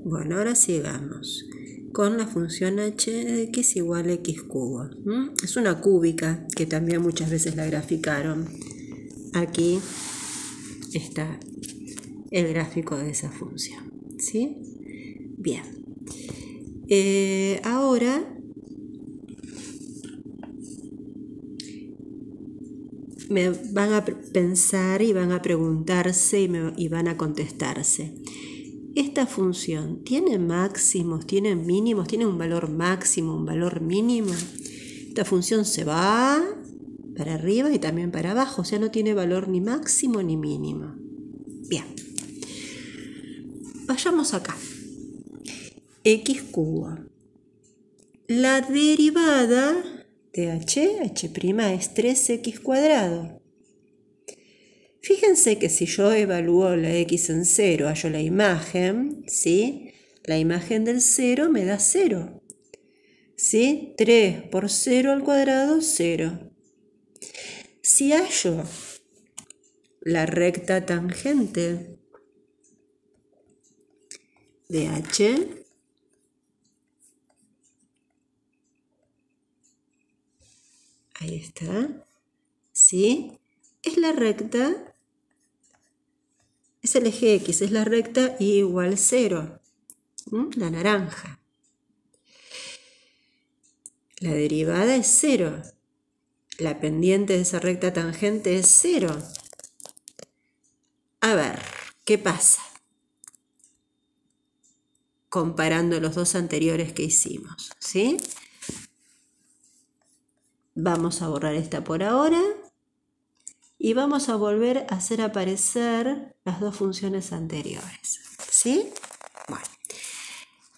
Bueno, ahora sigamos con la función h de x igual a x cubo. Es una cúbica que también muchas veces la graficaron. Aquí está el gráfico de esa función, ¿sí? Bien. Ahora me van a pensar y van a preguntarse y van a contestarse. ¿Esta función tiene máximos, tiene mínimos, tiene un valor máximo, un valor mínimo? Esta función se va para arriba y también para abajo, o sea, no tiene valor ni máximo ni mínimo. Bien. Vayamos acá. X cubo. La derivada de h es 3x cuadrado. Fíjense que si yo evalúo la x en 0, hallo la imagen, ¿sí? La imagen del 0 me da 0. ¿Sí? 3 por 0 al cuadrado, 0. Si hallo la recta tangente de h, ahí está, ¿sí? Es la recta, es el eje x, es la recta y igual 0, la naranja. La derivada es 0. La pendiente de esa recta tangente es 0. A ver, ¿qué pasa? Comparando los dos anteriores que hicimos, ¿sí? Vamos a borrar esta por ahora y vamos a volver a hacer aparecer las dos funciones anteriores, ¿sí? Bueno,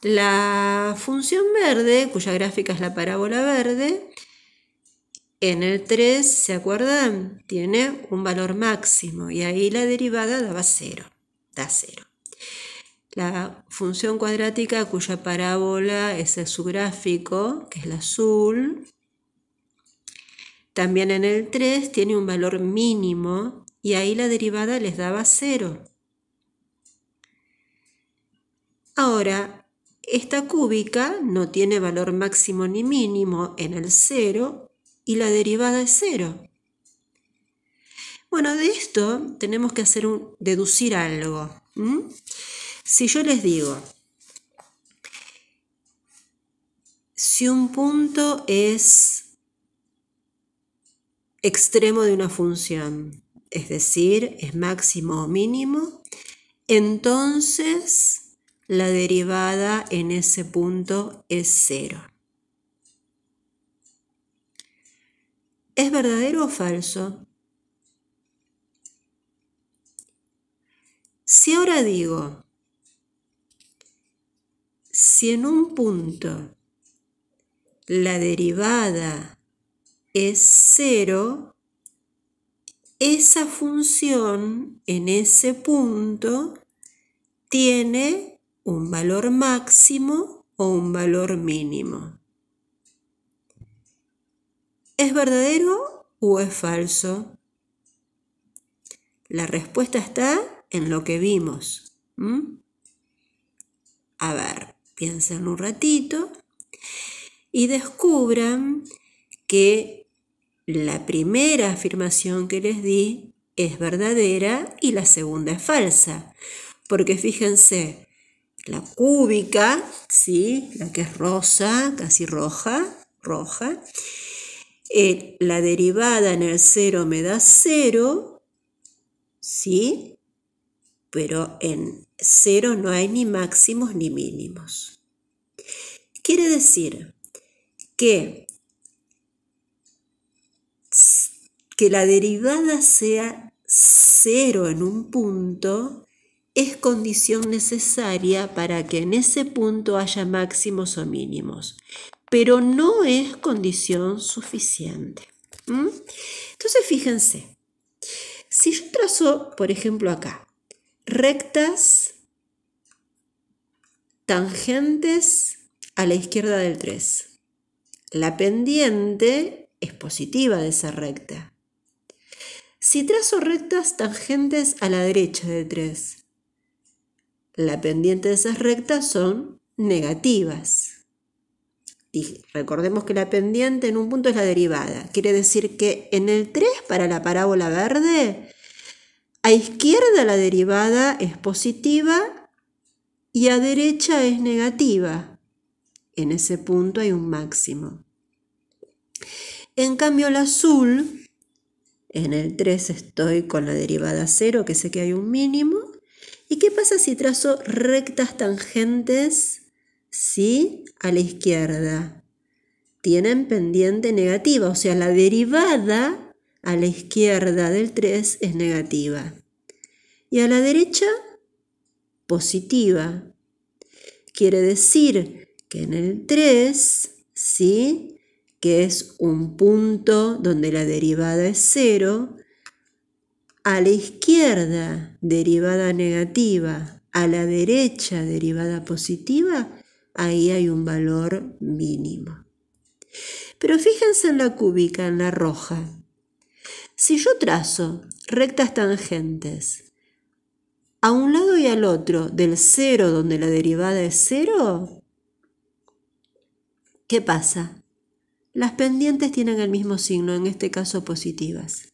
la función verde, cuya gráfica es la parábola verde, en el 3, ¿se acuerdan? Tiene un valor máximo y ahí la derivada daba 0, da 0. La función cuadrática cuya parábola es su gráfico, que es el azul, también en el 3 tiene un valor mínimo y ahí la derivada les daba 0. Ahora, esta cúbica no tiene valor máximo ni mínimo en el 0 y la derivada es 0. Bueno, de esto tenemos que deducir algo. Si yo les digo, si un punto es extremo de una función, es decir, es máximo o mínimo, entonces la derivada en ese punto es 0. ¿Es verdadero o falso? Si ahora digo, si en un punto la derivada es 0, esa función en ese punto tiene un valor máximo o un valor mínimo. ¿Es verdadero o es falso? La respuesta está en lo que vimos. A ver, piensen un ratito y descubran que la primera afirmación que les di es verdadera y la segunda es falsa. Porque fíjense, la cúbica, ¿sí? La que es rosa, casi roja, la derivada en el 0 me da 0, ¿sí? Pero en 0 no hay ni máximos ni mínimos. Quiere decir que la derivada sea 0 en un punto es condición necesaria para que en ese punto haya máximos o mínimos, pero no es condición suficiente. Entonces, fíjense, si yo trazo, por ejemplo, acá, rectas tangentes a la izquierda del 3, la pendiente es positiva de esa recta. Si trazo rectas tangentes a la derecha del 3, la pendiente de esas rectas son negativas. Y recordemos que la pendiente en un punto es la derivada. Quiere decir que en el 3 para la parábola verde, a izquierda la derivada es positiva y a derecha es negativa. En ese punto hay un máximo. En cambio el azul, en el 3 estoy con la derivada 0, que sé que hay un mínimo. ¿Y qué pasa si trazo rectas tangentes? ¿Sí? A la izquierda. Tienen pendiente negativa, o sea, la derivada a la izquierda del 3 es negativa. Y a la derecha, positiva. Quiere decir que en el 3, ¿sí?, que es un punto donde la derivada es 0, a la izquierda, derivada negativa, a la derecha, derivada positiva, ahí hay un valor mínimo. Pero fíjense en la cúbica, en la roja. Si yo trazo rectas tangentes a un lado y al otro del 0 donde la derivada es 0, ¿qué pasa? Las pendientes tienen el mismo signo, en este caso positivas.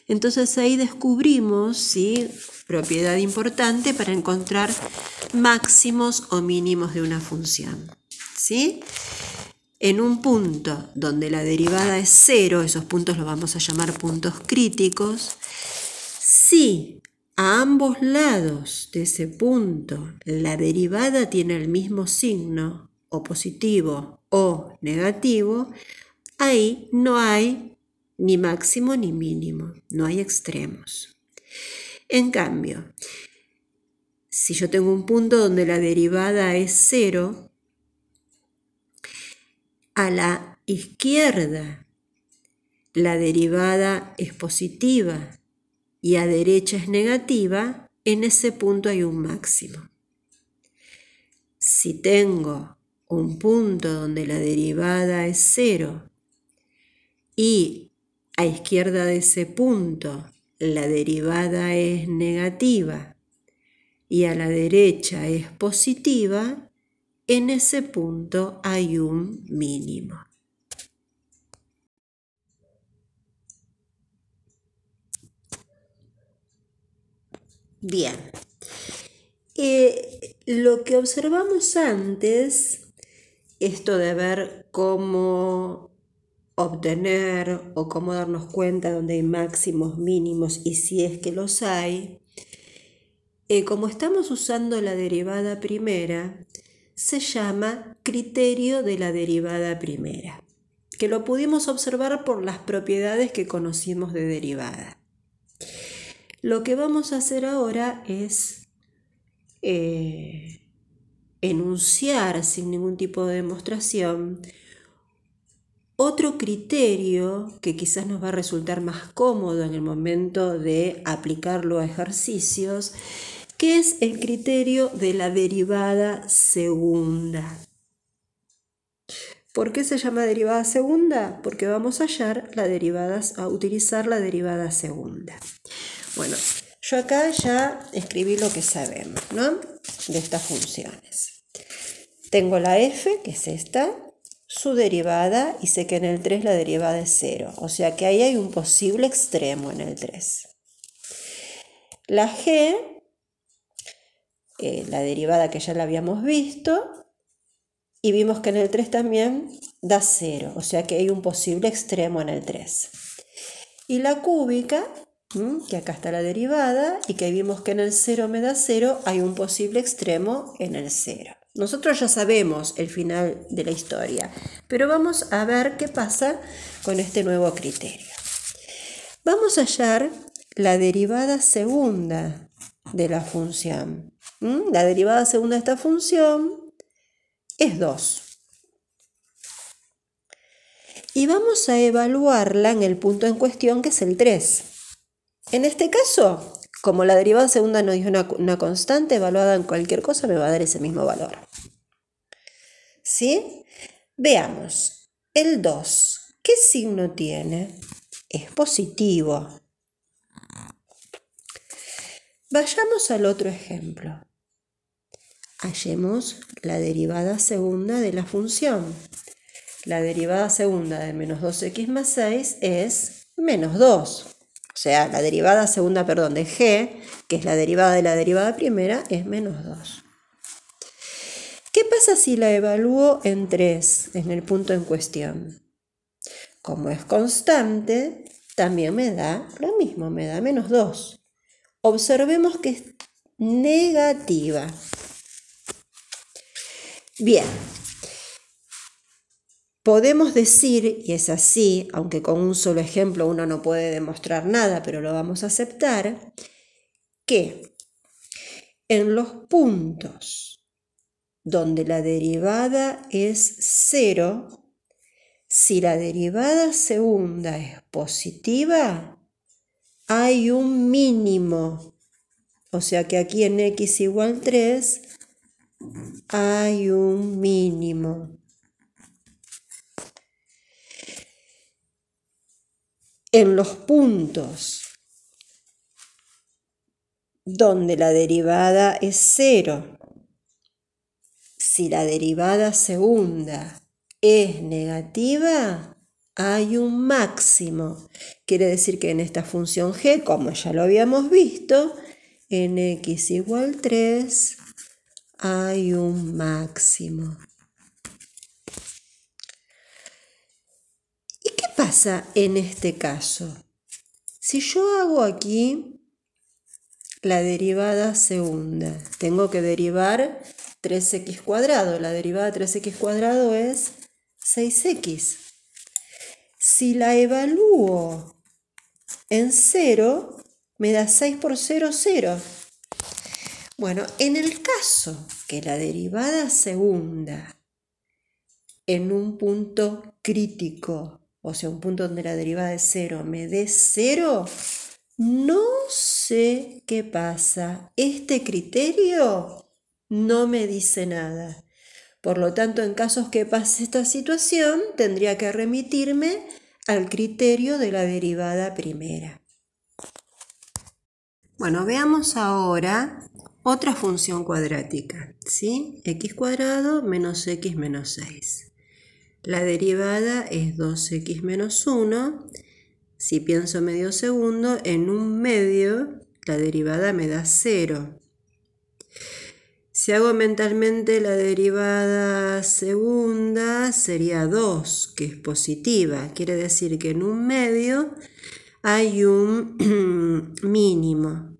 Entonces ahí descubrimos, ¿sí?, propiedad importante para encontrar máximos o mínimos de una función, ¿sí? En un punto donde la derivada es 0, esos puntos los vamos a llamar puntos críticos, si a ambos lados de ese punto la derivada tiene el mismo signo, o positivo o negativo, ahí no hay ni máximo ni mínimo, no hay extremos. En cambio, si yo tengo un punto donde la derivada es 0, a la izquierda la derivada es positiva y a derecha es negativa, en ese punto hay un máximo. Si tengo un punto donde la derivada es 0 y a izquierda de ese punto la derivada es negativa y a la derecha es positiva, en ese punto hay un mínimo. Bien. Lo que observamos antes, esto de ver cómo obtener o cómo darnos cuenta donde hay máximos, mínimos y si es que los hay, como estamos usando la derivada primera, se llama criterio de la derivada primera, que lo pudimos observar por las propiedades que conocimos de derivada. Lo que vamos a hacer ahora es enunciar sin ningún tipo de demostración otro criterio que quizás nos va a resultar más cómodo en el momento de aplicarlo a ejercicios, que es el criterio de la derivada segunda. ¿Por qué se llama derivada segunda? Porque vamos a utilizar la derivada segunda. Bueno, yo acá ya escribí lo que sabemos, ¿no?, de estas funciones. Tengo la f, que es esta, su derivada, y sé que en el 3 la derivada es 0. O sea que ahí hay un posible extremo en el 3. La g, la derivada que ya la habíamos visto, y vimos que en el 3 también da 0. O sea que hay un posible extremo en el 3. Y la cúbica, que acá está la derivada, y que vimos que en el 0 me da 0, hay un posible extremo en el 0. Nosotros ya sabemos el final de la historia, pero vamos a ver qué pasa con este nuevo criterio. Vamos a hallar la derivada segunda de la función. La derivada segunda de esta función es 2. Y vamos a evaluarla en el punto en cuestión, que es el 3. En este caso, como la derivada segunda nos dio una constante, evaluada en cualquier cosa me va a dar ese mismo valor. ¿Sí? Veamos. El 2, ¿qué signo tiene? Es positivo. Vayamos al otro ejemplo. Hallemos la derivada segunda de la función. La derivada segunda de menos 2x más 6 es menos 2. O sea, la derivada segunda, de g, que es la derivada de la derivada primera, es menos 2. ¿Qué pasa si la evalúo en 3, en el punto en cuestión? Como es constante, también me da lo mismo, me da menos 2. Observemos que es negativa. Bien. Podemos decir, y es así, aunque con un solo ejemplo uno no puede demostrar nada, pero lo vamos a aceptar, que en los puntos donde la derivada es 0, si la derivada segunda es positiva, hay un mínimo. O sea que aquí en x igual 3 hay un mínimo. En los puntos donde la derivada es 0, si la derivada segunda es negativa, hay un máximo. Quiere decir que en esta función g, como ya lo habíamos visto, en x igual 3 hay un máximo. ¿Y qué pasa en este caso? Si yo hago aquí la derivada segunda, tengo que derivar 3x cuadrado. La derivada de 3x cuadrado es 6x. Si la evalúo en 0, me da 6 por 0, 0. Bueno, en el caso que la derivada segunda en un punto crítico, o sea, un punto donde la derivada es 0, me dé 0, no sé qué pasa. Este criterio no me dice nada. Por lo tanto, en casos que pase esta situación, tendría que remitirme al criterio de la derivada primera. Bueno, veamos ahora otra función cuadrática, ¿sí? X cuadrado menos x menos 6. La derivada es 2x menos 1. Si pienso medio segundo, en un medio la derivada me da 0. Si hago mentalmente la derivada segunda, sería 2, que es positiva. Quiere decir que en un medio hay un mínimo.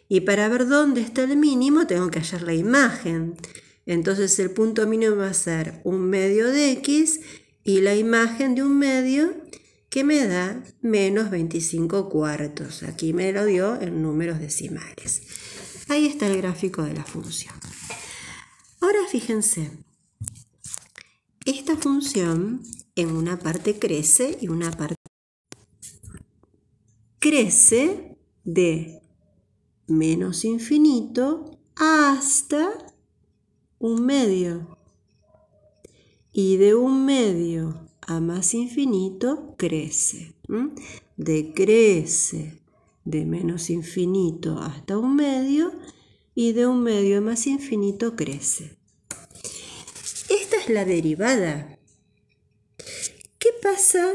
Y para ver dónde está el mínimo, tengo que hallar la imagen. Entonces el punto mínimo va a ser un medio de x y la imagen de un medio que me da menos 25 cuartos. Aquí me lo dio en números decimales. Ahí está el gráfico de la función. Ahora fíjense, esta función en una parte crece y una parte crece de menos infinito hasta un medio. Y de un medio a más infinito crece. Decrece de menos infinito hasta un medio y de un medio a más infinito crece. Esta es la derivada. ¿Qué pasa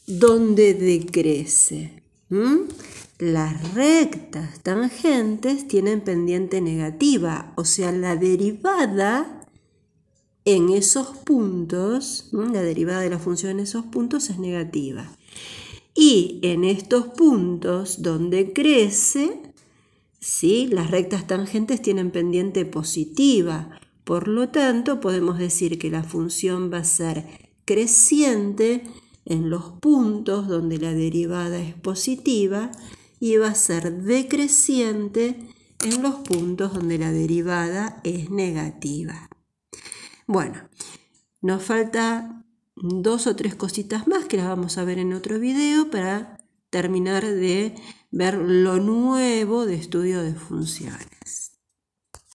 donde decrece? Las rectas tangentes tienen pendiente negativa, o sea, la derivada en esos puntos, la derivada de la función en esos puntos es negativa. Y en estos puntos donde crece, ¿sí?, las rectas tangentes tienen pendiente positiva. Por lo tanto, podemos decir que la función va a ser creciente en los puntos donde la derivada es positiva y va a ser decreciente en los puntos donde la derivada es negativa. Bueno, nos falta 2 o 3 cositas más que las vamos a ver en otro video para terminar de ver lo nuevo de estudio de funciones.